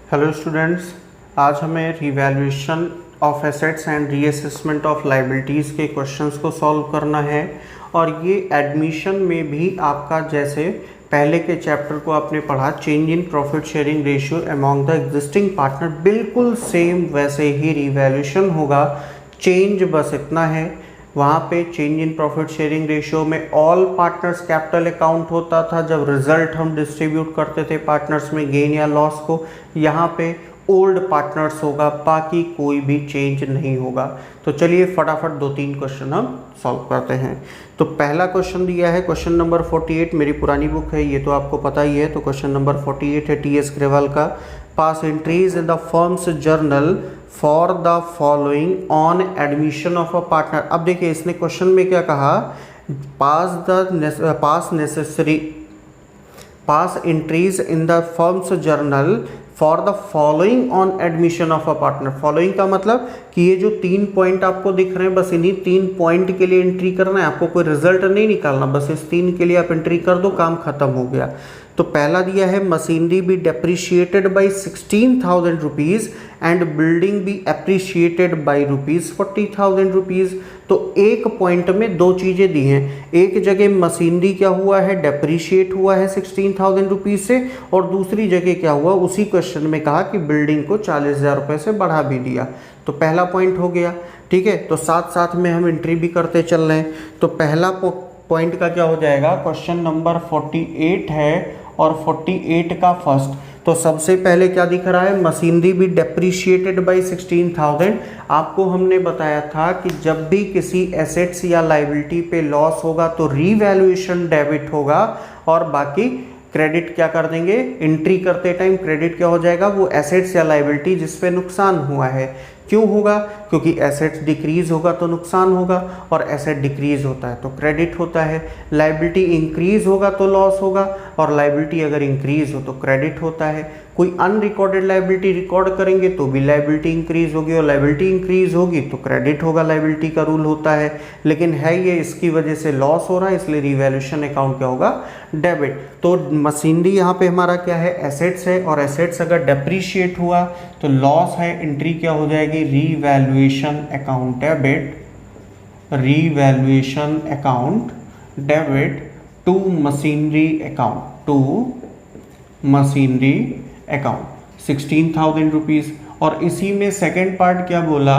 Hello students, आज हमें revaluation of assets and reassessment of liabilities के क्वेश्चंस को सॉल्व करना है। और ये एडमिशन में भी आपका जैसे पहले के चैप्टर को आपने पढ़ा change in profit sharing ratio among the existing partner, बिल्कुल सेम वैसे ही रिवैल्यूएशन होगा। चेंज बस इतना है, वहाँ पे change in profit sharing ratio में ऑल पार्टनर्स कैपिटल अकाउंट होता था जब रिजल्ट हम डिस्ट्रीब्यूट करते थे पार्टनर्स में गेन या लॉस को। यहाँ पे ओल्ड पार्टनर्स होगा, बाकी कोई भी चेंज नहीं होगा। तो चलिए फटाफट 2-3 क्वेश्चन हम सॉल्व करते हैं। तो पहला क्वेश्चन दिया है क्वेश्चन नंबर 48, मेरी पुरानी बुक है ये तो आपको पता ही है। तो क्वेश्चन नंबर 48 है टी एस ग्रेवाल का, pass entries in the firm's journal for the following on admission of a partner. अब देखिए इसने क्वेश्चन में क्या कहा, pass entries in the firm's journal for the following on admission of a partner. Following का मतलब कि ये जो 3 पॉइंट आपको दिख रहे हैं, बस इन्हीं 3 पॉइंट के लिए एंट्री करना है, आपको कोई रिजल्ट नहीं निकालना, बस इस 3 के लिए आप एंट्री कर दो, काम खत्म हो गया। तो पहला दिया है machinery B depreciated by 16,000 rupees and building B appreciated by ₹40,000 rupees. तो एक पॉइंट में 2 चीज़ें दी हैं, एक जगह मशीनरी क्या हुआ है, डेप्रिशिएट हुआ है 16,000 रुपीज़ से, और दूसरी जगह क्या हुआ, उसी क्वेश्चन में कहा कि बिल्डिंग को 40,000 रुपये से बढ़ा भी दिया। तो पहला पॉइंट हो गया, ठीक है। तो साथ साथ में हम एंट्री भी करते चल रहे हैं। तो पहला पॉइंट का क्या हो जाएगा, क्वेश्चन नंबर 48 है और 48 का फर्स्ट। तो सबसे पहले क्या दिख रहा है, मशीनरी भी डेप्रिशिएटेड बाई 16,000। आपको हमने बताया था कि जब भी किसी एसेट्स या लायबिलिटी पे लॉस होगा तो रीवैल्यूएशन डेबिट होगा और बाकी क्रेडिट क्या कर देंगे, एंट्री करते टाइम क्रेडिट क्या हो जाएगा, वो एसेट्स या लायबिलिटी जिस पे नुकसान हुआ है। क्यों होगा, क्योंकि एसेट्स डिक्रीज होगा तो नुकसान होगा और एसेट डिक्रीज होता है तो क्रेडिट होता है। लायबिलिटी इंक्रीज होगा तो लॉस होगा और लायबिलिटी अगर इंक्रीज हो तो क्रेडिट होता है। कोई अनरिकॉर्डेड लायबिलिटी रिकॉर्ड करेंगे तो भी लायबिलिटी इंक्रीज होगी और लायबिलिटी इंक्रीज होगी तो क्रेडिट होगा, लायबिलिटी का रूल होता है। लेकिन है ये इसकी वजह से लॉस हो रहा है, इसलिए रिवैल्यूएशन अकाउंट क्या होगा, डेबिट। तो मशीनरी यहाँ पे हमारा क्या है, एसेट्स है, और एसेट्स अगर डेप्रीशिएट हुआ तो लॉस है, एंट्री क्या हो जाएगी, revaluation account debit, revaluation account debit to machinery account, to machinery account 16,000 rupees. और इसी में सेकेंड पार्ट क्या बोला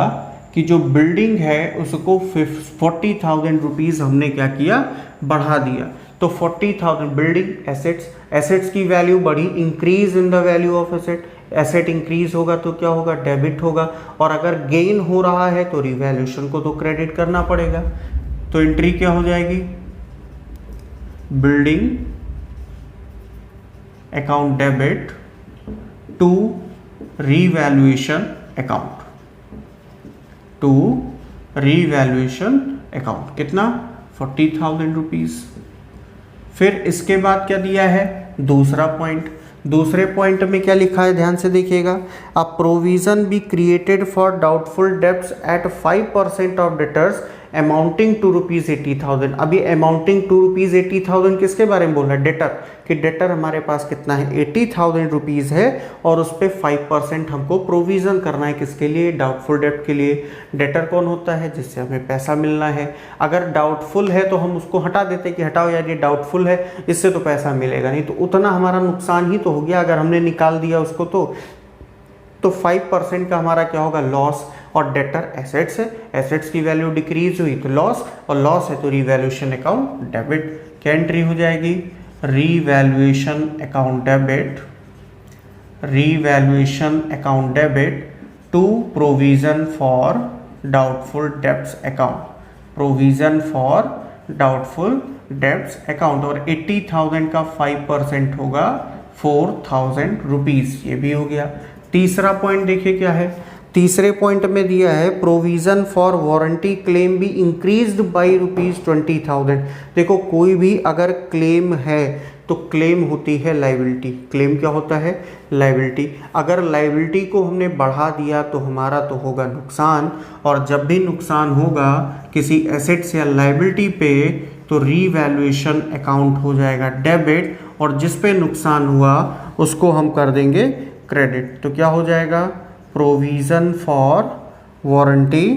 कि जो बिल्डिंग है उसको 40,000 रुपीज़ हमने क्या किया, बढ़ा दिया। तो 40,000 बिल्डिंग एसेट्स, एसेट्स की वैल्यू बढ़ी, increase in the value of asset, asset increase होगा तो क्या होगा, डेबिट होगा। और अगर गेन हो रहा है तो रिवैल्यूएशन को तो क्रेडिट करना पड़ेगा। तो एंट्री क्या हो जाएगी, building account debit to revaluation account, to revaluation account, कितना, 40,000 रुपीज़। फिर इसके बाद क्या दिया है, दूसरा पॉइंट। दूसरे पॉइंट में क्या लिखा है, ध्यान से देखिएगा, a provision be created for doubtful debts at 5% of debtors amounting to ₹80,000। अब ये अमाउंटिंग टू ₹80,000 किसके बारे में बोल रहा है, डेटर, कि डेटर हमारे पास कितना है, 80,000 रुपीज़ है और उस पर 5% हमको प्रोविज़न करना है, किसके लिए, डाउटफुल डेब्ट के लिए। डेटर कौन होता है, जिससे हमें पैसा मिलना है। अगर डाउटफुल है तो हम उसको हटा देते कि हटाओ यार ये डाउटफुल है, इससे तो पैसा मिलेगा नहीं, तो उतना हमारा नुकसान ही तो हो गया अगर हमने निकाल दिया उसको। तो 5% का हमारा क्या होगा, लॉस। और डेटर एसेट्स है, एसेट्स की वैल्यू डिक्रीज हुई तो लॉस, और लॉस है तो रिवैल्यूएशन अकाउंट डेबिट। क्या एंट्री हो जाएगी, revaluation account debit, revaluation account debit to provision for doubtful debts account, provision for doubtful debts account. और 80,000 का 5% होगा 4,000 रुपीज़, ये भी हो गया। तीसरा पॉइंट देखिए क्या है, तीसरे पॉइंट में दिया है प्रोविजन फॉर वारंटी क्लेम भी इंक्रीज्ड बाई ₹20,000। देखो कोई भी अगर क्लेम है तो क्लेम होती है लायबिलिटी, क्लेम क्या होता है, लायबिलिटी। अगर लायबिलिटी को हमने बढ़ा दिया तो हमारा तो होगा नुकसान, और जब भी नुकसान होगा किसी एसेट्स या लायबिलिटी पे तो रीवैल्यूएशन अकाउंट हो जाएगा डेबिट, और जिस पे नुकसान हुआ उसको हम कर देंगे क्रेडिट। तो क्या हो जाएगा, provision for warranty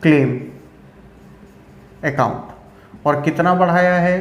claim account. और कितना बढ़ाया है,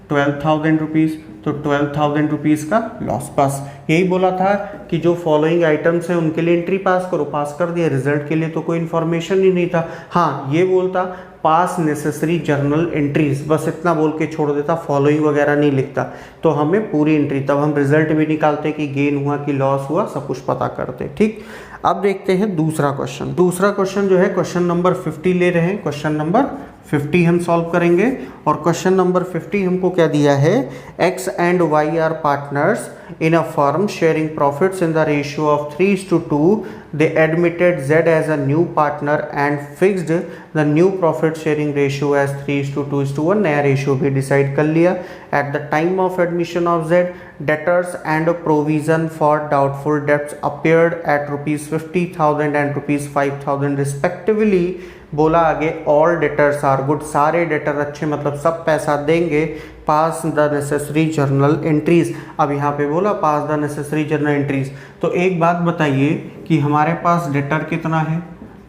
12,000 रुपीज़। तो 12,000 रुपीज़ का लॉस। बस यही बोला था कि जो फॉलोइंग आइटम्स हैं उनके लिए एंट्री पास करो, पास कर दिया। रिजल्ट के लिए तो कोई इन्फॉर्मेशन ही नहीं था। हाँ, ये बोलता पास नेसेसरी जर्नल एंट्रीज, बस इतना बोल के छोड़ देता, फॉलोइंग वगैरह नहीं लिखता। तो हमें पूरी एंट्री, तब हम रिजल्ट भी निकालते कि गेन हुआ कि लॉस हुआ, सब कुछ पता करते। ठीक, अब देखते हैं दूसरा क्वेश्चन। दूसरा क्वेश्चन जो है क्वेश्चन नंबर 50 ले रहे हैं। क्वेश्चन नंबर 50 हम सॉल्व करेंगे। और क्वेश्चन नंबर 50 हमको क्या दिया है, X and Y are partners in a firm sharing profits in the ratio of 3:2। They admitted Z as a new partner and fixed the new profit sharing ratio as 3:2:1। नया ratio भी decide कर लिया। At the time of admission of Z, debtors and provision for doubtful debts appeared at ₹50,000 and ₹5,000 respectively। बोला आगे all debtors are good, सारे debtor अच्छे, मतलब सब पैसा देंगे। पास द नेसेसरी जर्नल एंट्रीज। अब यहाँ पे बोला पास द नेसेसरी जर्नल एंट्रीज। तो एक बात बताइए कि हमारे पास डेटर कितना है,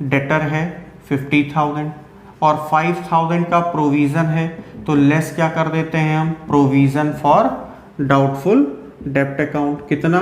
डेटर है 50,000 और 5,000 का प्रोविज़न है। तो लेस क्या कर देते हैं हम, प्रोविज़न फॉर डाउटफुल डेप्ट अकाउंट, कितना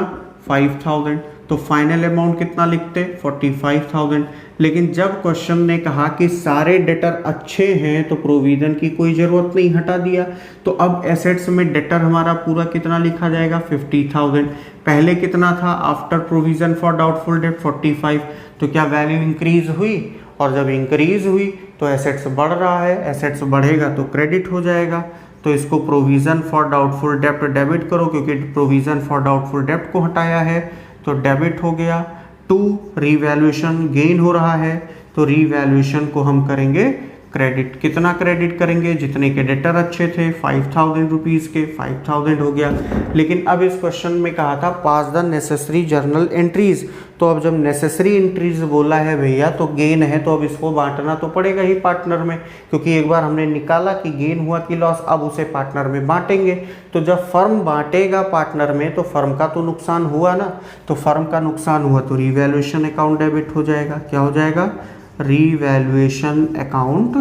5,000। तो फाइनल अमाउंट कितना लिखते, 45,000। लेकिन जब क्वेश्चन ने कहा कि सारे डेटर अच्छे हैं तो प्रोविजन की कोई ज़रूरत नहीं, हटा दिया। तो अब एसेट्स में डेटर हमारा पूरा कितना लिखा जाएगा, 50,000। पहले कितना था आफ्टर प्रोविजन फॉर डाउटफुल डेप्ट, 45। तो क्या वैल्यू इंक्रीज हुई, और जब इंक्रीज हुई तो एसेट्स बढ़ रहा है, एसेट्स बढ़ेगा तो क्रेडिट हो जाएगा। तो इसको प्रोविज़न फॉर डाउटफुल डेप्ट डेबिट करो, क्योंकि प्रोविज़न फॉर डाउटफुल डेप्ट को हटाया है तो डेबिट हो गया। 2 रीवैल्यूएशन गेन हो रहा है, तो रीवैल्यूएशन को हम करेंगे क्रेडिट। कितना क्रेडिट करेंगे, जितने के डेटर अच्छे थे 5,000 रुपीज़ के, 5,000 हो गया। लेकिन अब इस क्वेश्चन में कहा था पास द नेसेसरी जर्नल एंट्रीज। तो अब जब नेसेसरी एंट्रीज बोला है भैया तो गेन है, तो अब इसको बांटना तो पड़ेगा ही पार्टनर में, क्योंकि एक बार हमने निकाला कि गेन हुआ कि लॉस, अब उसे पार्टनर में बांटेंगे। तो जब फर्म बांटेगा पार्टनर में तो फर्म का तो नुकसान हुआ ना, तो फर्म का नुकसान हुआ तो रीवैल्यूएशन अकाउंट डेबिट हो जाएगा। क्या हो जाएगा, रीवैल्यूएशन अकाउंट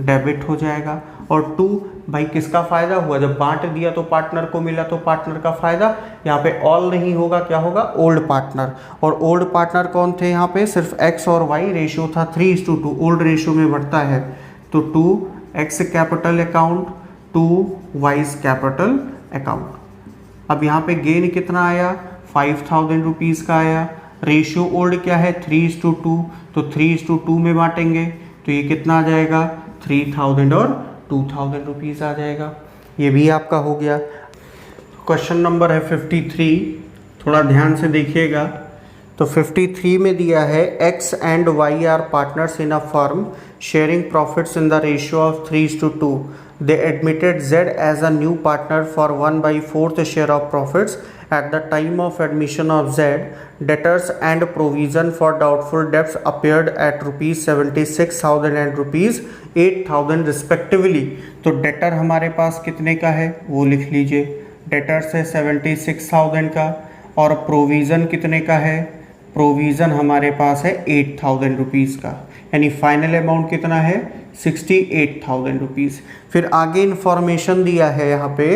डेबिट हो जाएगा। और 2 भाई किसका फायदा हुआ, जब बांट दिया तो पार्टनर को मिला, तो पार्टनर का फायदा। यहाँ पे ऑल नहीं होगा, क्या होगा, ओल्ड पार्टनर। और ओल्ड पार्टनर कौन थे, यहाँ पे सिर्फ एक्स और वाई, रेशियो था 3:2, ओल्ड रेशियो में बढ़ता है। तो 2 x capital account, 2 wise capital account. अब यहाँ पे गेन कितना आया, 5,000 रुपीज़ का आया। रेशियो ओल्ड क्या है, 3:2, तो 3:2 में बांटेंगे तो ये कितना आ जाएगा, 3,000 और 2,000 रुपीज़ आ जाएगा। ये भी आपका हो गया। क्वेश्चन नंबर है 53, थोड़ा ध्यान से देखिएगा। तो 53 में दिया है X and Y are partners in a firm sharing profits in the ratio of 3:2। They admitted Z as a new partner for 1/4 share of profits. At the time of admission of Z, debtors and provision for doubtful debts appeared at ₹76,000 and ₹8,000 respectively। तो debtor हमारे पास कितने का है वो लिख लीजिए, debtor से 76,000 का, और प्रोविज़न कितने का है, प्रोविज़न हमारे पास है 8,000 रुपीज़ का, यानी फाइनल अमाउंट कितना है 68,000 रुपीज़। फिर आगे इन्फॉर्मेशन दिया है यहाँ पे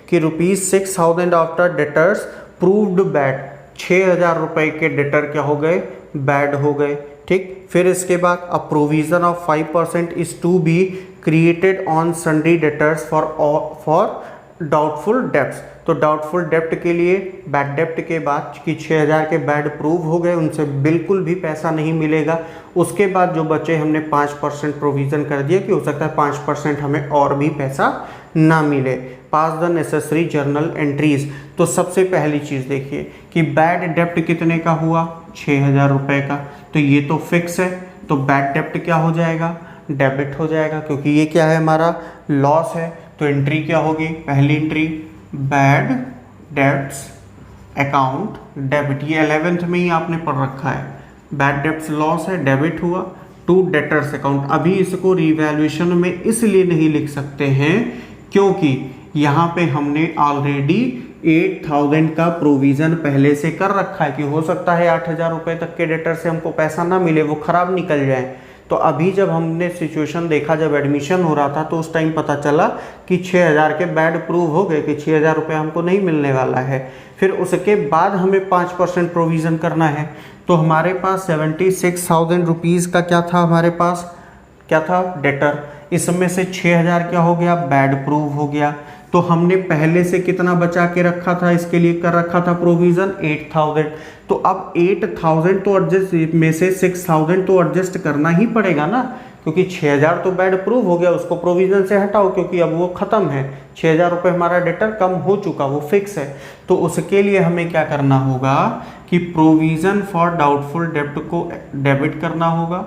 कि ₹6,000 आफ्टर डेटर्स प्रूव्ड बैड, 6,000 रुपये के डेटर क्या हो गए, बैड हो गए। ठीक, फिर इसके बाद a provision of 5% is to be created on sundry debtors for doubtful debts. तो डाउटफुल डेप्ट के लिए, बैड डेप्ट के बाद कि 6,000 के बैड प्रूव हो गए, उनसे बिल्कुल भी पैसा नहीं मिलेगा। उसके बाद जो बचे हमने 5% प्रोविज़न कर दिया कि हो सकता है 5% हमें और भी पैसा ना मिले। पास द नेसेसरी जर्नल एंट्रीज। तो सबसे पहली चीज़ देखिए कि बैड डेप्ट कितने का हुआ, 6,000 रुपये का। तो ये तो फिक्स है, तो बैड डेप्ट क्या हो जाएगा, डेबिट हो जाएगा, क्योंकि ये क्या है हमारा लॉस है। तो एंट्री क्या होगी, पहली entry bad debts account debit, ये 11th में ही आपने पढ़ रखा है। बैड डेब्ट्स लॉस है, डेबिट हुआ, टू डेटर्स अकाउंट। अभी इसको रिवैल्यूएशन में इसलिए नहीं लिख सकते हैं क्योंकि यहाँ पे हमने ऑलरेडी 8000 का प्रोविज़न पहले से कर रखा है कि हो सकता है 8000 रुपये तक के डेटर से हमको पैसा ना मिले, वो ख़राब निकल जाए। तो अभी जब हमने सिचुएशन देखा, जब एडमिशन हो रहा था, तो उस टाइम पता चला कि 6000 के बैड प्रूव हो गए कि 6000 रुपये हमको नहीं मिलने वाला है। फिर उसके बाद हमें 5% प्रोविज़न करना है। तो हमारे पास 76,000 रुपीज़ का क्या था, हमारे पास क्या था, डेटर। इसमें से 6000 क्या हो गया, बैड प्रूव हो गया। तो हमने पहले से कितना बचा के रखा था, इसके लिए कर रखा था प्रोविज़न 8000। तो अब 8000 तो एडजस्ट में से 6000 तो एडजस्ट करना ही पड़ेगा ना, क्योंकि 6000 तो बैड प्रूव हो गया, उसको प्रोविज़न से हटाओ क्योंकि अब वो ख़त्म है। 6000 रुपये हमारा डेटर कम हो चुका, वो फिक्स है। तो उसके लिए हमें क्या करना होगा कि प्रोविज़न फॉर डाउटफुल डेब्ट को डेबिट करना होगा।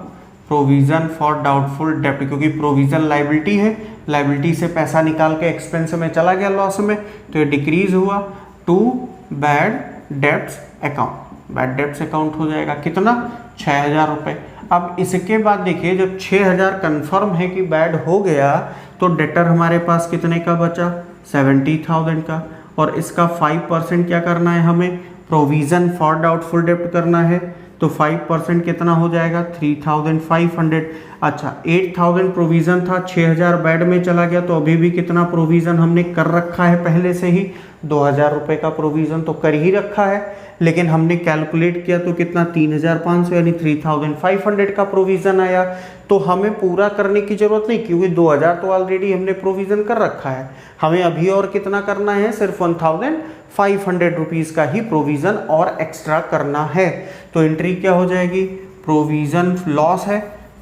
प्रोविज़न फॉर डाउटफुल डेब्ट, क्योंकि प्रोविज़न लाइबिलिटी है, लाइबिलिटी से पैसा निकाल के एक्सपेंस में चला गया लॉस में, तो ये डिक्रीज हुआ to bad debts account. Bad debts account हो जाएगा कितना, 6000 रुपये। अब इसके बाद देखिए, जब 6000 कन्फर्म है कि बैड हो गया, तो डेटर हमारे पास कितने का बचा, 70,000 का। और इसका 5% क्या करना है, हमें प्रोविज़न फॉर डाउटफुल डेब्ट करना है। तो 5% कितना हो जाएगा, 3500। अच्छा, 8000 प्रोविज़न था, 6000 बैड में चला गया, तो अभी भी कितना प्रोविज़न हमने कर रखा है पहले से ही, 2000 रुपये का प्रोविज़न तो कर ही रखा है। लेकिन हमने कैलकुलेट किया तो कितना, 3500 यानी 3500 का प्रोविज़न आया। तो हमें पूरा करने की ज़रूरत नहीं, क्योंकि 2000 तो ऑलरेडी हमने प्रोविज़न कर रखा है। हमें अभी और कितना करना है, सिर्फ 1500 रुपीज़ का ही प्रोविज़न और एक्स्ट्रा करना है। तो एंट्री क्या हो जाएगी, प्रोविज़न लॉस है,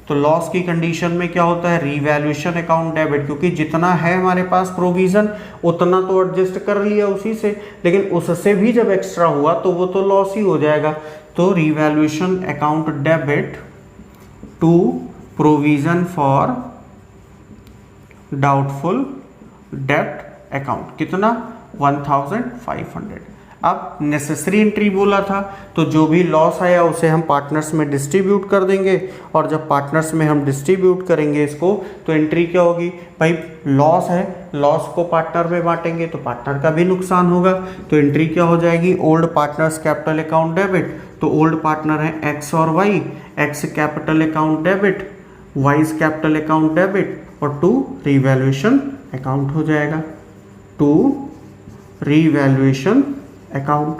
तो लॉस की कंडीशन में क्या होता है, रीवैल्यूएशन अकाउंट डेबिट, क्योंकि जितना है हमारे पास प्रोविज़न उतना तो एडजस्ट कर लिया उसी से, लेकिन उससे भी जब एक्स्ट्रा हुआ तो वो तो लॉस ही हो जाएगा। तो revaluation account debit to provision for doubtful डेब्ट अकाउंट, कितना, 1500। अब नेसेसरी एंट्री बोला था, तो जो भी लॉस आया उसे हम पार्टनर्स में डिस्ट्रीब्यूट कर देंगे। और जब पार्टनर्स में हम डिस्ट्रीब्यूट करेंगे इसको, तो एंट्री क्या होगी भाई, लॉस है, लॉस को पार्टनर में बांटेंगे तो पार्टनर का भी नुकसान होगा। तो एंट्री क्या हो जाएगी, old partners capital account debit. तो ओल्ड पार्टनर है एक्स और Y, X capital account debit, Y's capital account debit, और टू रीवैल्यूएशन अकाउंट हो जाएगा, टू रीवैल्यूएशन अकाउंट।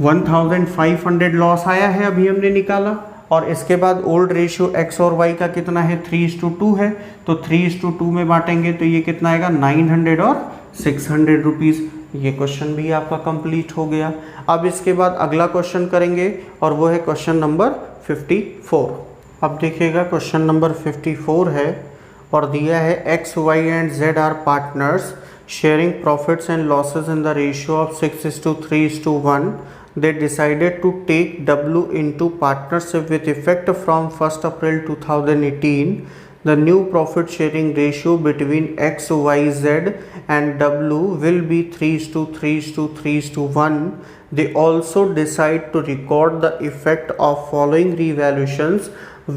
1500 लॉस आया है, अभी हमने निकाला। और इसके बाद ओल्ड रेशियो एक्स और वाई का कितना है, 3:2 है। तो 3:2 में बांटेंगे तो ये कितना आएगा, 900 और 600 रुपीज़। ये क्वेश्चन भी आपका कंप्लीट हो गया। अब इसके बाद अगला क्वेश्चन करेंगे, और वो है क्वेश्चन नंबर 54। अब देखिएगा, क्वेश्चन नंबर 54 है और दिया है X Y and Z are partners sharing profits and losses in the ratio of 6:3:1. They decided to take W into partnership with effect from 1st April 2018. The new profit sharing ratio between X, Y, Z and W will be 3:3:1. They also decide to record the effect of following revaluations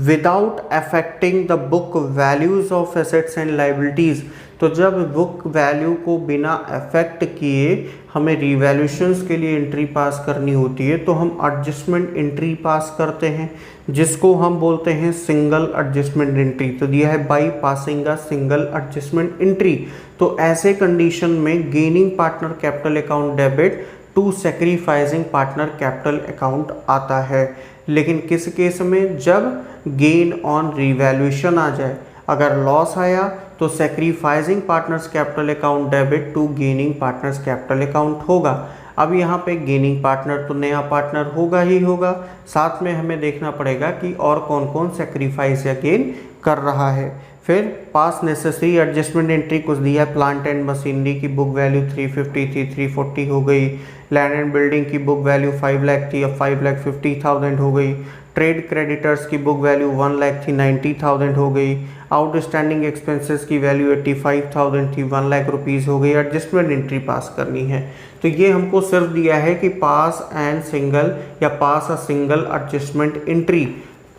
without affecting the book values of assets and liabilities. तो जब book value को बिना affect किए हमें रिवैल्यूशंस के लिए entry पास करनी होती है, तो हम एडजस्टमेंट एंट्री पास करते हैं, जिसको हम बोलते हैं सिंगल एडजस्टमेंट एंट्री। तो दिया है by passing a single adjustment entry. तो ऐसे कंडीशन में gaining partner capital account debit to sacrificing partner capital account आता है। लेकिन किस केस में, जब गेन ऑन रिवैल्यूएशन आ जाए। अगर लॉस आया तो sacrificing partners capital account debit to gaining partners capital account होगा। अब यहाँ पे गेनिंग पार्टनर तो नया पार्टनर होगा ही होगा, साथ में हमें देखना पड़ेगा कि और कौन कौन सैक्रिफाइस या गेन कर रहा है। फिर पास नेसेसरी एडजस्टमेंट एंट्री कुछ दिया है, प्लांट एंड मशीनरी की बुक वैल्यू 350 थी, 340 हो गई। लैंड एंड बिल्डिंग की बुक वैल्यू 5 लाख थी, अब 5,50,000 हो गई। ट्रेड क्रेडिटर्स की बुक वैल्यू 1 लाख थी, 90,000 हो गई। आउटस्टैंडिंग एक्सपेंसेस की वैल्यू 85,000 थी, 1 लाख रुपीज़ हो गई। एडजस्टमेंट एंट्री पास करनी है, तो ये हमको सिर्फ दिया है कि पास एंड सिंगल या पास अ सिंगल एडजस्टमेंट एंट्री।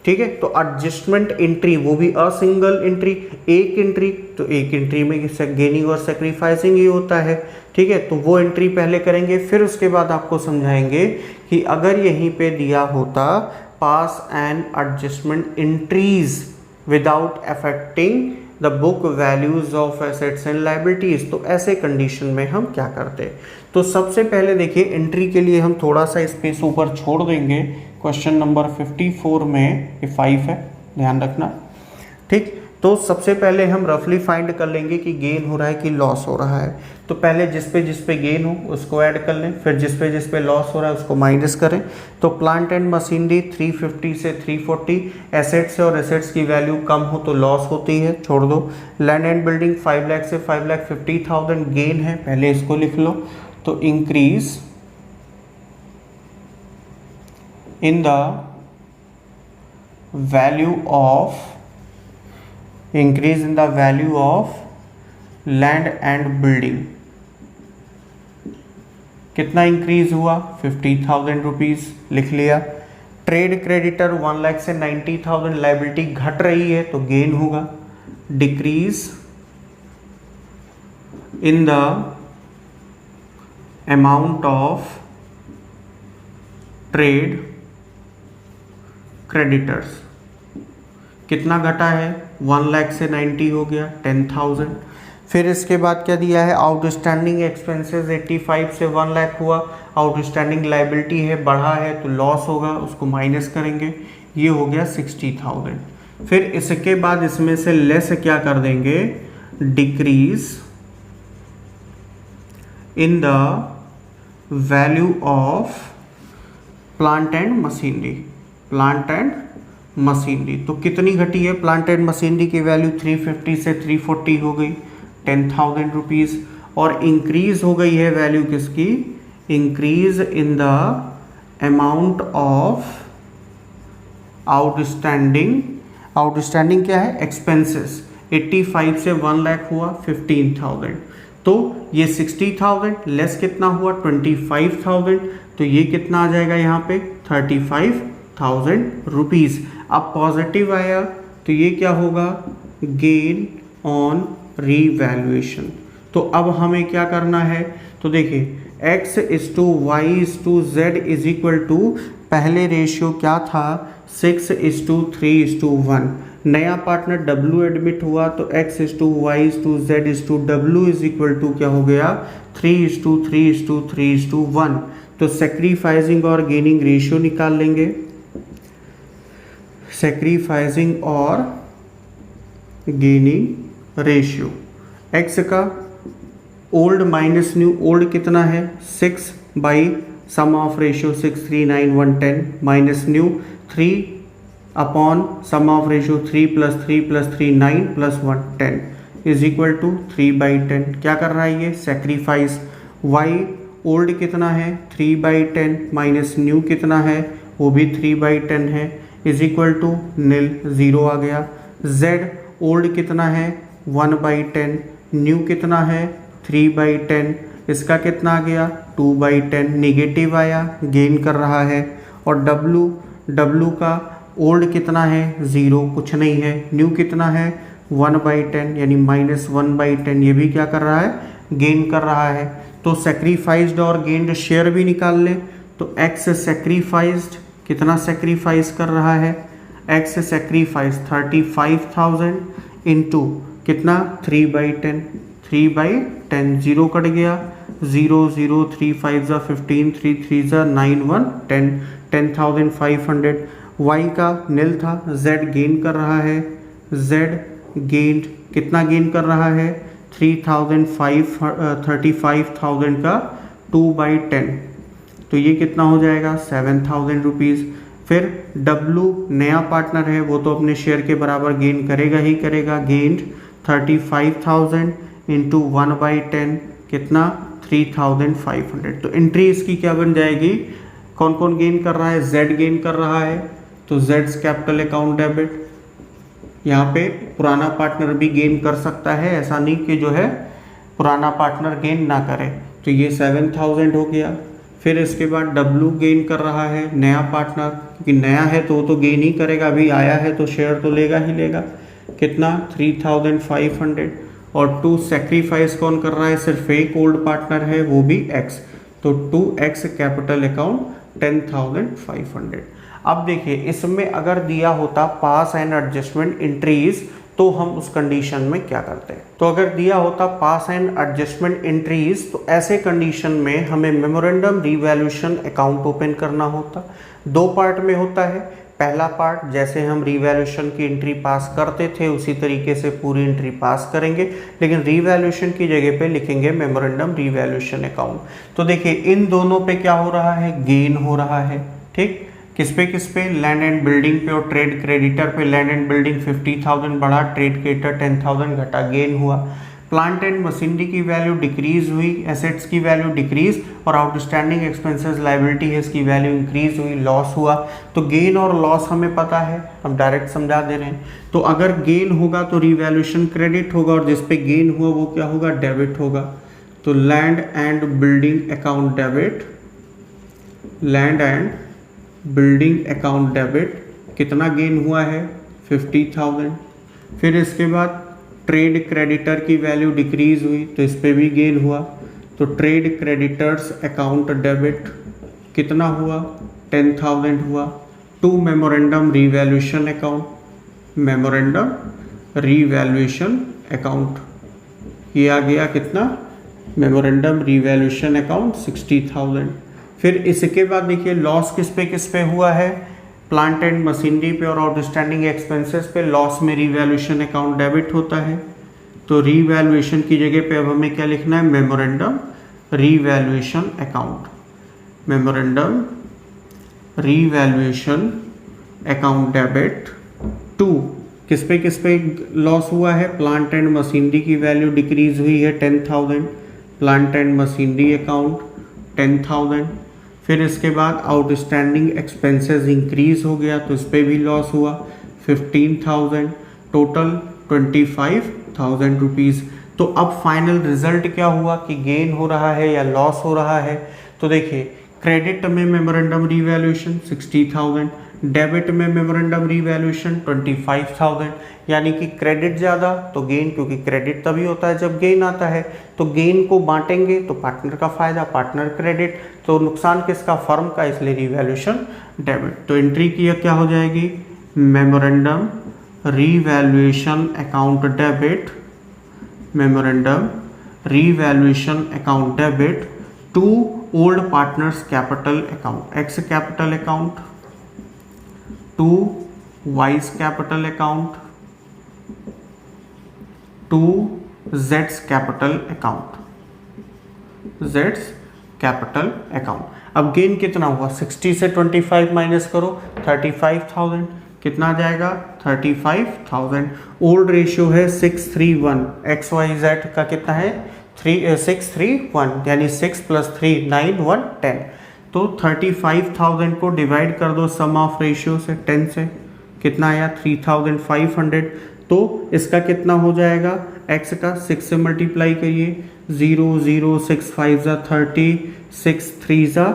ठीक है। तो एडजस्टमेंट एंट्री वो भी अ सिंगल एंट्री, एक एंट्री, तो एक एंट्री में गेनिंग और सेक्रीफाइसिंग ही होता है, ठीक है। तो वो एंट्री पहले करेंगे, फिर उसके बाद आपको समझाएंगे कि अगर यहीं पे दिया होता pass and adjustment entries without affecting the book values of assets and liabilities, तो ऐसे कंडीशन में हम क्या करते। तो सबसे पहले देखिए एंट्री के लिए हम थोड़ा सा स्पेस ऊपर छोड़ देंगे। क्वेश्चन नंबर 54 में ये 5 है, ध्यान रखना, ठीक। तो सबसे पहले हम रफली फाइंड कर लेंगे कि गेन हो रहा है कि लॉस हो रहा है। तो पहले जिस पे गेन हो उसको ऐड कर लें, फिर जिस पे लॉस हो रहा है उसको माइनस करें। तो प्लांट एंड मशीनरी 350 से 340, एसेट्स और एसेट्स की वैल्यू कम हो तो लॉस होती है, छोड़ दो। लैंड एंड बिल्डिंग 5 लाख से 5,50,000 गेन है, पहले इसको लिख लो। तो increase in the value of land and building, कितना इंक्रीज हुआ 50,000 रुपीज, लिख लिया। ट्रेड क्रेडिटर 1 लाख से 90,000, लायबिलिटी घट रही है तो गेन होगा। Decrease in the amount of trade creditors, कितना घटा है 1 लाख से 90 हो गया 10,000। फिर इसके बाद क्या दिया है, आउटस्टैंडिंग एक्सपेंसेस 85 से 1 लाख हुआ, आउटस्टैंडिंग लायबिलिटी है बढ़ा है तो लॉस होगा, उसको माइनस करेंगे, ये हो गया 60,000। फिर इसके बाद इसमें से लेस क्या कर देंगे, decrease in the value of plant and machinery, तो कितनी घटी है प्लांट एंड मशीनरी की वैल्यू 350 से 340 हो गई 10,000 रुपीज़। और इंक्रीज हो गई है वैल्यू किसकी, increase in the amount of outstanding क्या है एक्सपेंसेस, 85 से 1 लाख हुआ 15,000। तो ये 60,000 लेस कितना हुआ 25,000, तो ये कितना आ जाएगा यहाँ पे 35,000 रुपीज़। अब पॉजिटिव आया तो ये क्या होगा, गेन ऑन रीवैल्यूएशन। तो अब हमें क्या करना है, तो देखिए x/y/z इज इक्वल टू, पहले रेशियो क्या था 6:3:1, नया पार्टनर W एडमिट हुआ तो x/y/z/W इज इक्वल टू क्या हो गया 3:3:3:1। तो सेक्रीफाइसिंग और गेनिंग रेशियो निकाल लेंगे, सेक्रीफाइसिंग और गेनिंग रेशियो। x का ओल्ड माइनस न्यू, ओल्ड कितना है 6 by sum of ratio 6, 3, 9, 1, 10 minus new 3 upon sum of ratio 3 + 3 + 3 9 + 1 10 is equal to 3/10। क्या कर रहा है ये सेक्रीफाइस। y ओल्ड कितना है 3/10 माइनस न्यू कितना है वो भी 3/10 है इज इक्वल टू निल, 0 आ गया। z ओल्ड कितना है 1/10, न्यू कितना है 3/10, इसका कितना आ गया 2/10, निगेटिव आया गेन कर रहा है। और w का ओल्ड कितना है 0, कुछ नहीं है, न्यू कितना है 1/10 यानी -1/10, ये भी क्या कर रहा है गेन कर रहा है। तो सेक्रीफाइस्ड और गेन्ड शेयर भी निकाल लें। तो x सेक्रीफाइस्ड कितना सेक्रीफाइस कर रहा है, x सेक्रीफाइस 35,000 इंटू कितना 3/10, 3/10, 0 कट गया 0 0 3 5 15 3 3 9 1 10, 10,500। y का नील था, z गेन कर रहा है, z गेन्ड कितना गेन कर रहा है 35,000 का 2/10, तो ये कितना हो जाएगा 7,000 रुपीज़। फिर W नया पार्टनर है वो तो अपने शेयर के बराबर गेन करेगा ही करेगा, गेन्ड 35,000 इंटू 1/10 कितना 3,500। तो एंट्री इसकी क्या बन जाएगी, कौन कौन गेन कर रहा है, Z गेन कर रहा है तो Z's कैपिटल अकाउंट डेबिट। यहाँ पे पुराना पार्टनर भी गेन कर सकता है, ऐसा नहीं कि जो है पुराना पार्टनर गेन ना करे। तो ये 7,000 हो गया। फिर इसके बाद डब्लू गेन कर रहा है, नया पार्टनर, क्योंकि नया है तो वो तो गेन ही करेगा, अभी आया है तो शेयर तो लेगा ही लेगा। कितना 3500। और 2 सेक्रीफाइस कौन कर रहा है, सिर्फ एक ओल्ड पार्टनर है वो भी एक्स, तो 2x कैपिटल अकाउंट 10,500। अब देखिए इसमें अगर दिया होता पास एंड एडजस्टमेंट एंट्रीज तो हम उस कंडीशन में क्या करते हैं। तो अगर दिया होता पास एंड एडजस्टमेंट एंट्रीज तो ऐसे कंडीशन में हमें मेमोरेंडम रीवैल्यूएशन अकाउंट ओपन करना होता। 2 पार्ट में होता है। पहला पार्ट जैसे हम रीवैल्यूएशन की एंट्री पास करते थे उसी तरीके से पूरी एंट्री पास करेंगे, लेकिन रीवैल्यूएशन की जगह पे लिखेंगे मेमोरेंडम रीवैल्यूएशन अकाउंट। तो देखिए इन दोनों पे क्या हो रहा है, गेन हो रहा है। ठीक, किस पे, लैंड एंड बिल्डिंग पे और ट्रेड क्रेडिटर पे। लैंड एंड बिल्डिंग 50,000 बढ़ा, ट्रेड क्रेडिटर 10,000 घटा, गेन हुआ। प्लांट एंड मशीनरी की वैल्यू डिक्रीज हुई, एसेट्स की वैल्यू डिक्रीज, और आउटस्टैंडिंग एक्सपेंसेस लायबिलिटी है इसकी वैल्यू इंक्रीज हुई, लॉस हुआ। तो गेन और लॉस हमें पता है, हम डायरेक्ट समझा दे रहे हैं। तो अगर गेन होगा तो रिवैल्यूएशन क्रेडिट होगा, और जिस पे गेन हुआ वो क्या होगा, डेबिट होगा। तो land and building account debit, land and building account debit, कितना गेन हुआ है 50,000। फिर इसके बाद ट्रेड क्रेडिटर की वैल्यू डिक्रीज हुई तो इस पे भी गेन हुआ, तो ट्रेड क्रेडिटर्स अकाउंट डेबिट कितना हुआ 10,000 हुआ। To memorandum revaluation account, memorandum revaluation account, ये आ गया कितना, मेमोरेंडम रीवैल्यूएशन अकाउंट 60,000। फिर इसके बाद देखिए लॉस किस पे हुआ है, प्लांट एंड मशीनरी पे और आउटस्टैंडिंग एक्सपेंसेस पे। लॉस में रीवैल्यूएशन अकाउंट डेबिट होता है, तो रीवैल्यूएशन की जगह पे अब हमें क्या लिखना है, memorandum revaluation account, memorandum revaluation account debit. To किस पे लॉस हुआ है, प्लांट एंड मशीनरी की वैल्यू डिक्रीज हुई है 10,000, प्लांट एंड मशीनरी अकाउंट 10,000। फिर इसके बाद आउटस्टैंडिंग एक्सपेंसेस इंक्रीज हो गया तो इस पर भी लॉस हुआ 15,000, टोटल 25,000 रुपीज़। तो अब फाइनल रिजल्ट क्या हुआ कि गेन हो रहा है या लॉस हो रहा है। तो देखिए क्रेडिट में मेमोरेंडम रीवैल्यूएशन 60,000, डेबिट में मेमोरेंडम रीवैल्यूएशन 25,000, यानी कि क्रेडिट ज़्यादा तो गेन, क्योंकि क्रेडिट तभी होता है जब गेन आता है। तो गेन को बांटेंगे तो पार्टनर का फायदा, पार्टनर क्रेडिट, तो नुकसान किसका, फर्म का, इसलिए रीवैल्यूएशन डेबिट। तो एंट्री की क्या हो जाएगी, memorandum revaluation account debit, memorandum revaluation account debit to old partners capital account, x capital account to wise capital account to Jades capital account, Jades capital account. अब gain कितना हुआ, 60 से 25 minus करो 35,000, कितना आ जाएगा 35,000। ओल्ड रेशियो है 6:3:1, x Y Z का कितना है 6:3:1, यानी 6 + 3 9 1 10। तो 35,000 को डिवाइड कर दो सम ऑफ रेशियो से 10 से, कितना आया 3,500। तो इसका कितना हो जाएगा, x का 6 से मल्टीप्लाई करिए, 0 0 6 5 ज़ा 30, 6 3 ज़ा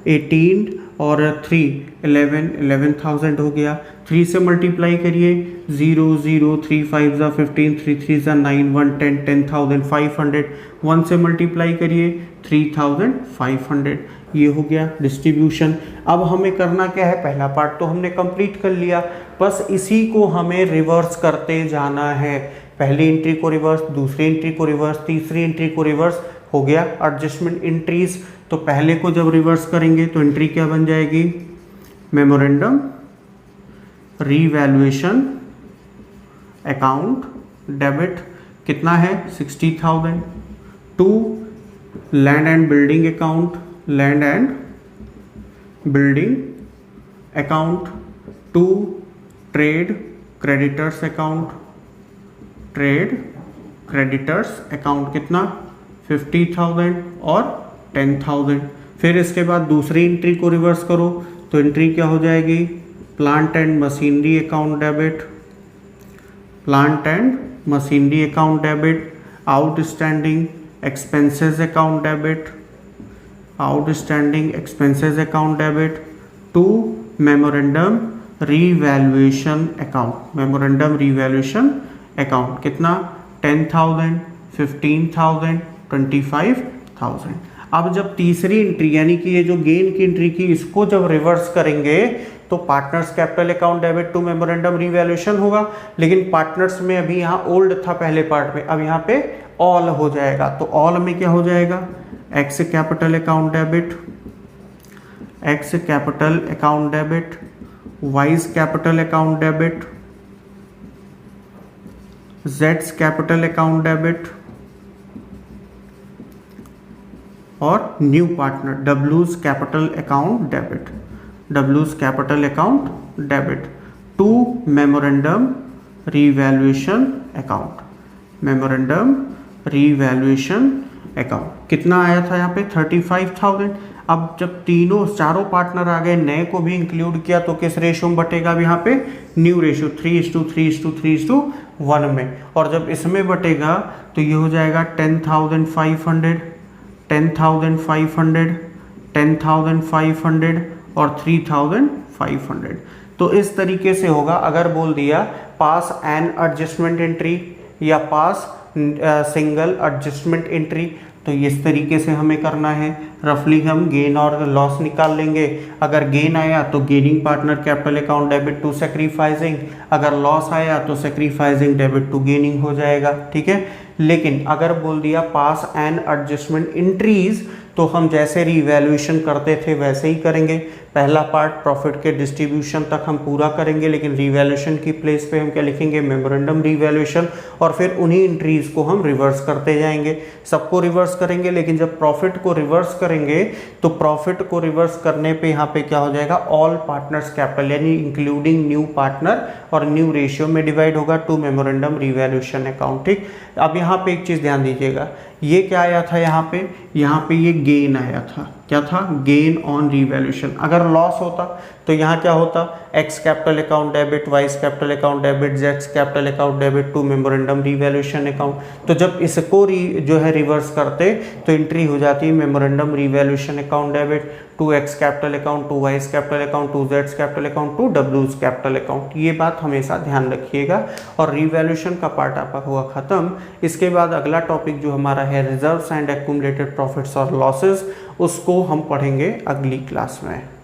18 और 3 11, 11,000 हो गया। 3 से मल्टीप्लाई करिए, 0 0 3 5 ज़ा 15, 3 3 ज़ा 9 1 10, 10,500। 1 से मल्टीप्लाई करिए 3,500, ये हो गया डिस्ट्रीब्यूशन। अब हमें करना क्या है, पहला पार्ट तो हमने कंप्लीट कर लिया, बस इसी को हमें रिवर्स करते जाना है। पहली एंट्री को रिवर्स, दूसरी एंट्री को रिवर्स, तीसरी एंट्री को रिवर्स, हो गया एडजस्टमेंट एंट्रीज। तो पहले को जब रिवर्स करेंगे तो एंट्री क्या बन जाएगी, मेमोरेंडम रीवैल्यूएशन अकाउंट डेबिट, कितना है 60,000, to land and building account, land and building account, to trade creditors account, trade creditors account, कितना 50,000 और 10,000। फिर इसके बाद दूसरी एंट्री को रिवर्स करो तो एंट्री क्या हो जाएगी, plant and machinery account debit, plant and machinery account debit, outstanding expenses account debit, outstanding expenses account debit to memorandum revaluation account. Memorandum revaluation account कितना 10,000, 15,000, 25,000। अब जब तीसरी एंट्री यानी कि ये जो गेन की एंट्री की इसको जब रिवर्स करेंगे तो partners capital account debit to memorandum revaluation होगा, लेकिन पार्टनर्स में अभी यहाँ ओल्ड था पहले पार्ट में, अब यहाँ पे ऑल हो जाएगा। तो ऑल में क्या हो जाएगा, x capital account debit, x capital account debit, Y's capital account debit, जेड्स कैपिटल अकाउंट डेबिट और new partner डब्ल्यूज capital account debit, डब्ल्यूज capital account debit to memorandum revaluation account, memorandum revaluation account. कितना आया था यहाँ पे 35,000। अब जब तीनों चारों पार्टनर आ गए, नए को भी इंक्लूड किया, तो किस रेशियो में बटेगा अब यहाँ पे, न्यू रेशियो 3:3:3:1 में। और जब इसमें बटेगा तो ये हो जाएगा 10,500, 10,500, 10,500 और 3,500। तो इस तरीके से होगा। अगर बोल दिया पास एन एडजस्टमेंट एंट्री या पास सिंगल एडजस्टमेंट एंट्री, तो इस तरीके से हमें करना है। रफली हम गेन और लॉस निकाल लेंगे। अगर गेन आया तो gaining partner capital account debit to sacrificing, अगर लॉस आया तो सैक्रिफाइसिंग डेबिट टू गेनिंग हो जाएगा, ठीक है। लेकिन अगर बोल दिया पास एंड एडजस्टमेंट एंट्रीज, तो हम जैसे रीवैल्यूएशन करते थे वैसे ही करेंगे। पहला पार्ट प्रॉफिट के डिस्ट्रीब्यूशन तक हम पूरा करेंगे, लेकिन रीवैल्यूएशन की प्लेस पे हम क्या लिखेंगे, मेमोरेंडम रीवैल्यूएशन, और फिर उन्हीं एंट्रीज को हम रिवर्स करते जाएंगे। सबको रिवर्स करेंगे, लेकिन जब प्रॉफिट को रिवर्स करेंगे तो प्रॉफिट को रिवर्स करने पे यहाँ पे क्या हो जाएगा, ऑल पार्टनर्स कैपिटल यानी इंक्लूडिंग न्यू पार्टनर और न्यू रेशियो में डिवाइड होगा टू मेमोरेंडम रीवैल्यूएशन अकाउंट, ठीक। अब यहाँ पे एक चीज़ ध्यान दीजिएगा, ये क्या आया था यहाँ पे ये गेन आया था। क्या था, गेन ऑन रीवैल्यूएशन। अगर लॉस होता तो यहाँ क्या होता, X capital account debit, Y's capital account debit, जेड्स capital account debit to memorandum revaluation account. तो जब इसको जो है रिवर्स करते तो एंट्री हो जाती है memorandum revaluation account debit to x capital account, to wise capital account, to Jades capital account, to डब्ल्यूज capital account. ये बात हमेशा ध्यान रखिएगा। और रीवैल्यूएशन का पार्ट आपका हुआ खत्म। इसके बाद अगला टॉपिक जो हमारा है रिजर्व्स एंड एक्यूमुलेटेड प्रॉफिट्स और लॉसेस, उसको हम पढ़ेंगे अगली क्लास में।